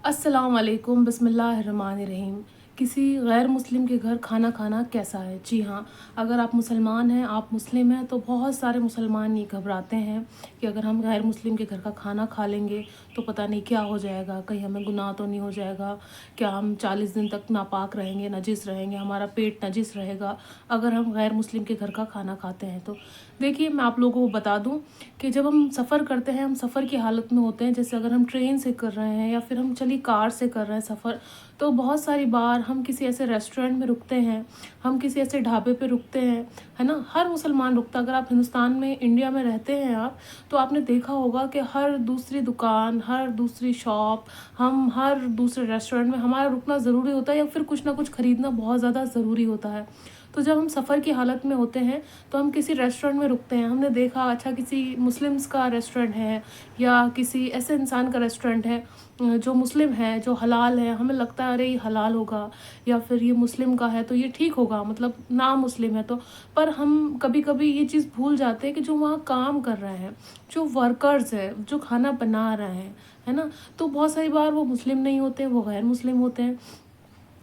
अस्सलाम वालेकुम बिस्मिल्लाहिर्रहमानिर्रहीम। किसी गैर मुस्लिम के घर खाना खाना कैसा है? जी हाँ, अगर आप मुसलमान हैं, आप मुस्लिम हैं, तो बहुत सारे मुसलमान ये घबराते हैं कि अगर हम गैर मुस्लिम के घर का खाना खा लेंगे तो पता नहीं क्या हो जाएगा, कहीं हमें गुनाह तो नहीं हो जाएगा, क्या हम 40 दिन तक नापाक रहेंगे, नजिस रहेंगे, हमारा पेट नजिस रहेगा अगर हम गैर मुस्लिम के घर का खाना खाते हैं तो। देखिए, मैं आप लोगों को बता दूं कि जब हम सफ़र करते हैं, हम सफ़र की हालत में होते हैं, जैसे अगर हम ट्रेन से कर रहे हैं या फिर हम चलिए कार से कर रहे हैं सफ़र, तो बहुत सारी बार हम किसी ऐसे रेस्टोरेंट में रुकते हैं, हम किसी ऐसे ढाबे पे रुकते हैं, है ना? हर मुसलमान रुकता है। अगर आप हिंदुस्तान में, इंडिया में रहते हैं आप, तो आपने देखा होगा कि हर दूसरी दुकान, हर दूसरी शॉप, हम हर दूसरे रेस्टोरेंट में हमारा रुकना ज़रूरी होता है या फिर कुछ ना कुछ ख़रीदना बहुत ज़्यादा ज़रूरी होता है। तो जब हम सफ़र की हालत में होते हैं तो हम किसी रेस्टोरेंट में रुकते हैं, हमने देखा अच्छा किसी मुस्लिम्स का रेस्टोरेंट है या किसी ऐसे इंसान का रेस्टोरेंट है जो मुस्लिम है, जो हलाल है, हमें लगता है अरे ये हलाल होगा या फिर ये मुस्लिम का है तो ये ठीक होगा, मतलब ना मुस्लिम है तो। पर हम कभी कभी ये चीज़ भूल जाते हैं कि जो वहाँ काम कर रहे हैं, जो वर्कर्स है, जो खाना बना रहे हैं, है ना, तो बहुत सारी बार वो मुस्लिम नहीं होते, वो गैर मुस्लिम होते हैं,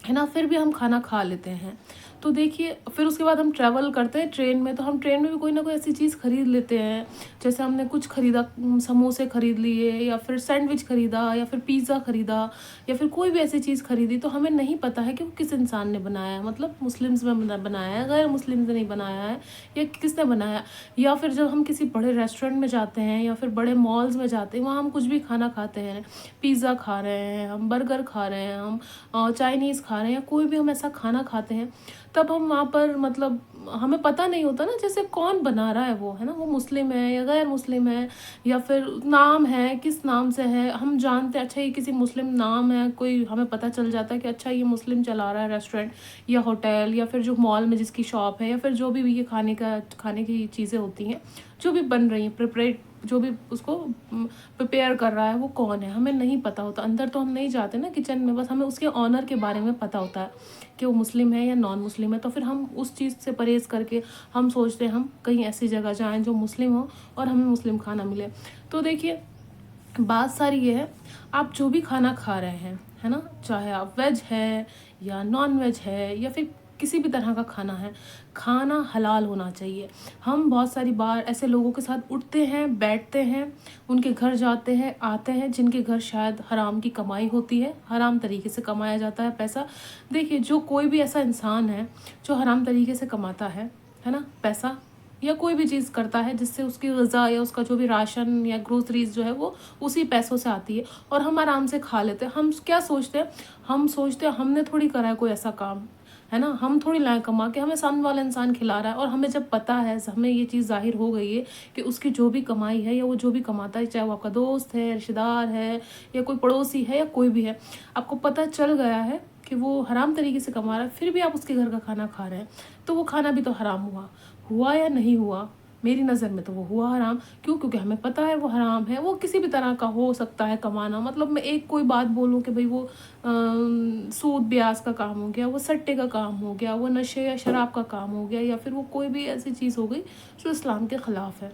है ना, फिर भी हम खाना खा लेते हैं। तो देखिए, फिर उसके बाद हम ट्रैवल करते हैं ट्रेन में, तो हम ट्रेन में भी कोई ना कोई ऐसी चीज़ खरीद लेते हैं। जैसे हमने कुछ खरीदा, समोसे खरीद लिए या फिर सैंडविच खरीदा या फिर पिज़्ज़ा खरीदा या फिर कोई भी ऐसी चीज़ खरीदी, तो हमें नहीं पता है कि वो किस इंसान ने बनाया है, मतलब मुस्लिम्स में बनाया है, गैर मुस्लिम ने नहीं बनाया है, या किसने बनाया। या फिर जब हम किसी बड़े रेस्टोरेंट में जाते हैं या फिर बड़े मॉल्स में जाते हैं, वहाँ हम कुछ भी खाना खाते हैं, पिज़्ज़ा खा रहे हैं, हम बर्गर खा रहे हैं, हम चाइनीज़ खा रहे हैं या कोई भी हम ऐसा खाना खाते हैं, तब हम वहाँ पर मतलब हमें पता नहीं होता ना, जैसे कौन बना रहा है वो, है ना, वो मुस्लिम है या गैर मुस्लिम है या फिर नाम है, किस नाम से है हम जानते हैं। अच्छा, ये किसी मुस्लिम नाम है, कोई हमें पता चल जाता है कि अच्छा ये मुस्लिम चला रहा है रेस्टोरेंट या होटल या फिर जो मॉल में जिसकी शॉप है या फिर जो भी ये खाने की चीज़ें होती हैं जो भी बन रही हैं, प्रिपरेट जो भी उसको प्रिपेयर कर रहा है वो कौन है, हमें नहीं पता होता। अंदर तो हम नहीं जाते ना किचन में, बस हमें उसके ऑनर के बारे में पता होता है कि वो मुस्लिम है या नॉन मुस्लिम है। तो फिर हम उस चीज़ से परहेज़ करके हम सोचते हैं हम कहीं ऐसी जगह जाएँ जो मुस्लिम हो और हमें मुस्लिम खाना मिले। तो देखिए, बात सारी ये है, आप जो भी खाना खा रहे हैं, है ना, चाहे आप वेज है या नॉन वेज है या फिर किसी भी तरह का खाना है, खाना हलाल होना चाहिए। हम बहुत सारी बार ऐसे लोगों के साथ उठते हैं, बैठते हैं, उनके घर जाते हैं, आते हैं, जिनके घर शायद हराम की कमाई होती है, हराम तरीके से कमाया जाता है पैसा। देखिए, जो कोई भी ऐसा इंसान है जो हराम तरीके से कमाता है ना, पैसा या कोई भी चीज़ करता है जिससे उसकी ग़िज़ा या उसका जो भी राशन या ग्रोसरीज़ जो है वो उसी पैसों से आती है और हम आराम से खा लेते हैं। हम क्या सोचते हैं, हम सोचते हैं हमने थोड़ी करा है कोई ऐसा काम, है ना, हम थोड़ी लाए कमा के, हमें सामने वाला इंसान खिला रहा है। और हमें जब पता है, हमें ये चीज़ ज़ाहिर हो गई है कि उसकी जो भी कमाई है या वो जो भी कमाता है, चाहे वो आपका दोस्त है, रिश्तेदार है या कोई पड़ोसी है या कोई भी है, आपको पता चल गया है कि वो हराम तरीके से कमा रहा है, फिर भी आप उसके घर का खाना खा रहे हैं, तो वो खाना भी तो हराम हुआ या नहीं हुआ? मेरी नज़र में तो वो हुआ हराम। क्यों? क्योंकि हमें पता है वो हराम है, वो किसी भी तरह का हो सकता है कमाना। मतलब मैं एक कोई बात बोलूँ कि भई वो सूद ब्याज का काम हो गया, वो सट्टे का काम हो गया, वो नशे या शराब का काम हो गया या फिर वो कोई भी ऐसी चीज़ हो गई जो इस्लाम के ख़िलाफ़ है।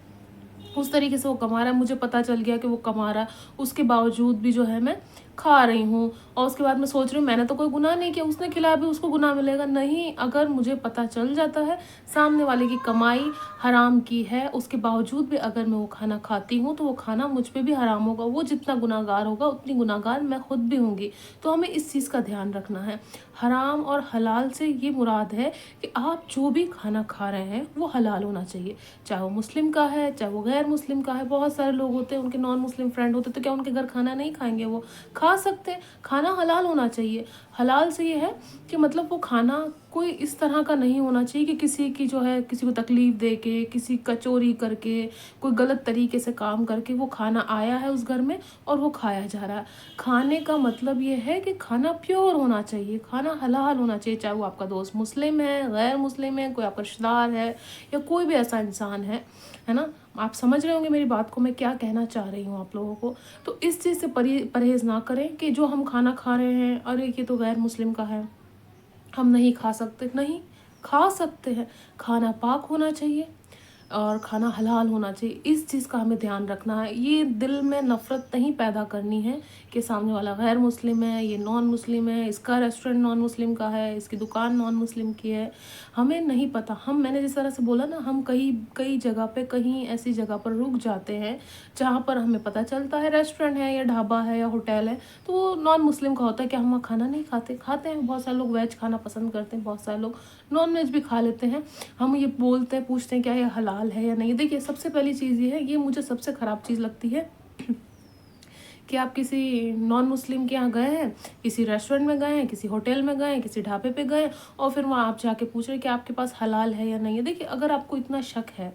उस तरीके से वो कमा रहा है, मुझे पता चल गया कि वो कमा रहा है, उसके बावजूद भी जो है मैं खा रही हूँ और उसके बाद मैं सोच रही हूँ मैंने तो कोई गुनाह नहीं किया, उसने खिलाया भी उसको गुनाह मिलेगा। नहीं, अगर मुझे पता चल जाता है सामने वाले की कमाई हराम की है, उसके बावजूद भी अगर मैं वो खाना खाती हूँ तो वो खाना मुझ पे भी हराम होगा। वो जितना गुनाहगार होगा उतनी गुनाहगार मैं खुद भी होंगी। तो हमें इस चीज़ का ध्यान रखना है। हराम और हलाल से ये मुराद है कि आप जो भी खाना खा रहे हैं वो हलाल होना चाहिए, चाहे वो मुस्लिम का है, चाहे वो गैर मुस्लिम का है। बहुत सारे लोग होते हैं, उनके नॉन मुस्लिम फ्रेंड होते हैं, तो क्या उनके घर खाना नहीं खाएंगे? वो खा सकते हैं। खाना हलाल होना चाहिए। हलाल से ये है कि मतलब वो खाना कोई इस तरह का नहीं होना चाहिए कि किसी की जो है किसी को तकलीफ़ दे के, किसी का चोरी करके, कोई गलत तरीके से काम करके वो खाना आया है उस घर में और वो खाया जा रहा है। खाने का मतलब ये है कि खाना प्योर होना चाहिए, खाना हलाल होना चाहिए, चाहे वो आपका दोस्त मुस्लिम है, गैर मुस्लिम है, कोई आपका रिश्तेदार है या कोई भी ऐसा इंसान है ना? आप समझ रहे होंगे मेरी बात को, मैं क्या कहना चाह रही हूँ आप लोगों को। तो इस चीज़ से परहेज़ ना करें कि जो हम खाना खा रहे हैं, अरे ये तो गैर मुस्लिम का है, हम नहीं खा सकते। नहीं, खा सकते हैं। खाना पाक होना चाहिए, और खाना हलाल होना चाहिए। इस चीज़ का हमें ध्यान रखना है। ये दिल में नफ़रत नहीं पैदा करनी है कि सामने वाला गैर मुस्लिम है, ये नॉन मुस्लिम है, इसका रेस्टोरेंट नॉन मुस्लिम का है, इसकी दुकान नॉन मुस्लिम की है। हमें नहीं पता, मैंने जिस तरह से बोला ना, हम कई जगह पे कहीं ऐसी जगह पर रुक जाते हैं जहाँ पर हमें पता चलता है रेस्टोरेंट है या ढाबा है या होटल है, तो वो नॉन मुस्लिम का होता है। क्या हम वहाँ खाना नहीं खाते हैं। बहुत सारे लोग वेज खाना पसंद करते हैं, बहुत सारे लोग नॉन वेज भी खा लेते हैं। हम ये बोलते हैं, पूछते हैं क्या ये हलाल है या नहीं। देखिए, सबसे पहली चीज़ ये है, ये मुझे सबसे ख़राब चीज़ लगती है कि आप किसी नॉन मुस्लिम के यहाँ गए हैं, किसी रेस्टोरेंट में गए हैं, किसी होटल में गए हैं, किसी ढाबे पे गए, और फिर वहाँ आप जाके पूछ रहे हैं कि आपके पास हलाल है या नहीं है। देखिए, अगर आपको इतना शक है,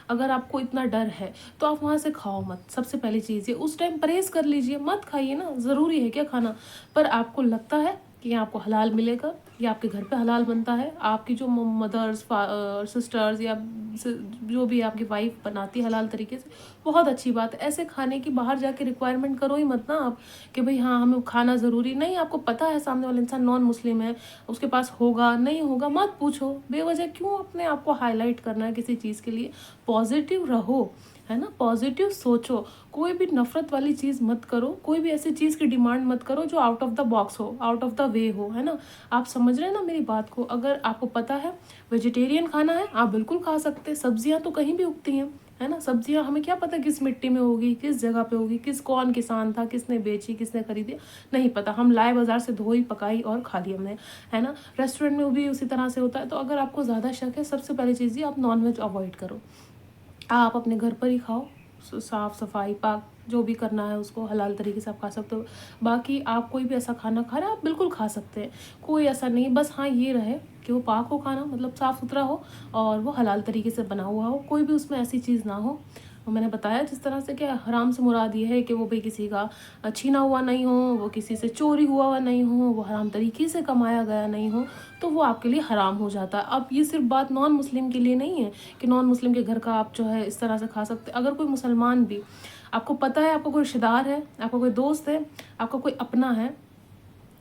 अगर आपको इतना डर है, तो आप वहाँ से खाओ मत। सबसे पहली चीज़ ये, उस टाइम परहेज़ कर लीजिए, मत खाइए ना, ज़रूरी है क्या खाना। पर आपको लगता है कि आपको हलाल मिलेगा, या आपके घर पे हलाल बनता है, आपकी जो मदर्स सिस्टर्स या जो भी आपकी वाइफ बनाती है हलाल तरीके से, बहुत अच्छी बात है। ऐसे खाने की बाहर जाके रिक्वायरमेंट करो ही मत ना आप, कि भाई हाँ हमें खाना ज़रूरी नहीं। आपको पता है सामने वाला इंसान नॉन मुस्लिम है, उसके पास होगा नहीं होगा, मत पूछो। बेवजह क्यों अपने आप को हाईलाइट करना है किसी चीज़ के लिए। पॉजिटिव रहो, है ना, पॉजिटिव सोचो। कोई भी नफ़रत वाली चीज़ मत करो, कोई भी ऐसी चीज़ की डिमांड मत करो जो आउट ऑफ द बॉक्स हो, आउट ऑफ द वे हो, है ना। आप समझ रहे हैं ना मेरी बात को। अगर आपको पता है वेजिटेरियन खाना है, आप बिल्कुल खा सकते हैं। सब्जियां तो कहीं भी उगती हैं, है ना। सब्जियां हमें क्या पता किस मिट्टी में होगी, किस जगह पे होगी, कौन किसान था, किसने बेची, किसने खरीदी, नहीं पता। हम लाए बाजार से, धोई पकाई और खा लिया हमने, है ना। रेस्टोरेंट में भी उसी तरह से होता है। तो अगर आपको ज़्यादा शक है, सबसे पहली चीज़ ये, आप नॉनवेज अवॉइड करो। आप अपने घर पर ही खाओ, साफ़ सफाई पाक जो भी करना है उसको हलाल तरीके से आप खा सकते हो। बाकी आप कोई भी ऐसा खाना खा रहे हैं, आप बिल्कुल खा सकते हैं, कोई ऐसा नहीं। बस हाँ ये रहे कि वो पाक हो खाना, मतलब साफ़ सुथरा हो, और वो हलाल तरीके से बना हुआ हो, कोई भी उसमें ऐसी चीज़ ना हो। मैंने बताया जिस तरह से, क्या हराम से मुराद ये है कि वो भाई किसी का छीना हुआ नहीं हो, वो किसी से चोरी हुआ नहीं हो, वो हराम तरीके से कमाया गया नहीं हो, तो वो आपके लिए हराम हो जाता है। अब ये सिर्फ बात नॉन मुस्लिम के लिए नहीं है कि नॉन मुस्लिम के घर का आप जो है इस तरह से खा सकते। अगर कोई मुसलमान भी, आपको पता है आपका कोई रिश्तेदार है, आपका कोई दोस्त है, आपका कोई अपना है,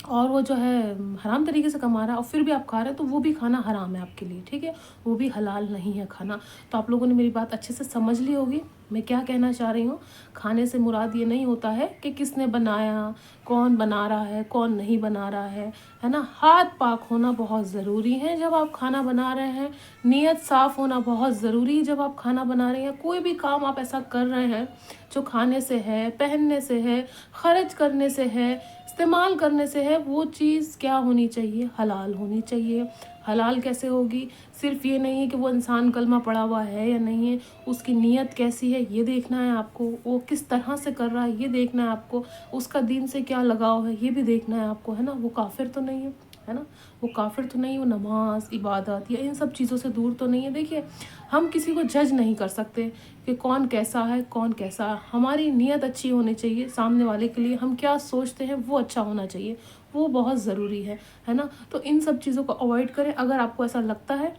और वो जो है हराम तरीके से कमा रहा है, और फिर भी आप खा रहे हैं, तो वो भी खाना हराम है आपके लिए, ठीक है। वो भी हलाल नहीं है खाना। तो आप लोगों ने मेरी बात अच्छे से समझ ली होगी मैं क्या कहना चाह रही हूँ। खाने से मुराद ये नहीं होता है कि किसने बनाया, कौन बना रहा है, कौन नहीं बना रहा है ना। हाथ पाक होना बहुत ज़रूरी है जब आप खाना बना रहे हैं। नीयत साफ़ होना बहुत ज़रूरी है जब आप खाना बना रहे हैं। कोई भी काम आप ऐसा कर रहे हैं जो खाने से है, पहनने से है, खर्च करने से है, इस्तेमाल करने से है, वो चीज़ क्या होनी चाहिए, हलाल होनी चाहिए। हलाल कैसे होगी, सिर्फ ये नहीं है कि वो इंसान कलमा पढ़ा हुआ है या नहीं है, उसकी नीयत कैसी है ये देखना है आपको, वो किस तरह से कर रहा है ये देखना है आपको, उसका दीन से क्या लगाव है ये भी देखना है आपको, है ना। वो काफिर तो नहीं है ना, वो काफिर तो नहीं, वो नमाज इबादत या इन सब चीज़ों से दूर तो नहीं है। देखिए, हम किसी को जज नहीं कर सकते कि कौन कैसा है, कौन कैसा है। हमारी नीयत अच्छी होनी चाहिए, सामने वाले के लिए हम क्या सोचते हैं वो अच्छा होना चाहिए, वो बहुत ज़रूरी है ना। तो इन सब चीज़ों को अवॉइड करें। अगर आपको ऐसा लगता है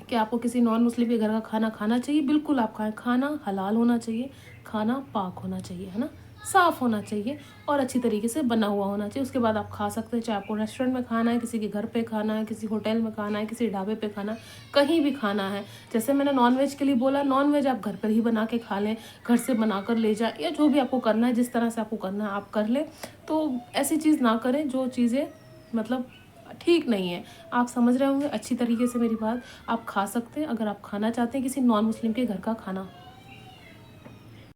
कि आपको किसी नॉन मुस्लिम के घर का खाना खाना चाहिए, बिल्कुल आप खाएं। खाना हलाल होना चाहिए, खाना पाक होना चाहिए, है ना, साफ़ होना चाहिए, और अच्छी तरीके से बना हुआ होना चाहिए। उसके बाद आप खा सकते हैं, चाहे आपको रेस्टोरेंट में खाना है, किसी के घर पे खाना है, किसी होटल में खाना है, किसी ढाबे पे खाना है, कहीं भी खाना है। जैसे मैंने नॉनवेज के लिए बोला, नॉनवेज आप घर पर ही बना के खा लें, घर से बना कर ले जाएं, या जो भी आपको करना है, जिस तरह से आपको करना है आप कर लें। तो ऐसी चीज़ ना करें जो चीज़ें मतलब ठीक नहीं है। आप समझ रहे होंगे अच्छी तरीके से मेरी बात। आप खा सकते हैं अगर आप खाना चाहते हैं किसी नॉन मुस्लिम के घर का खाना।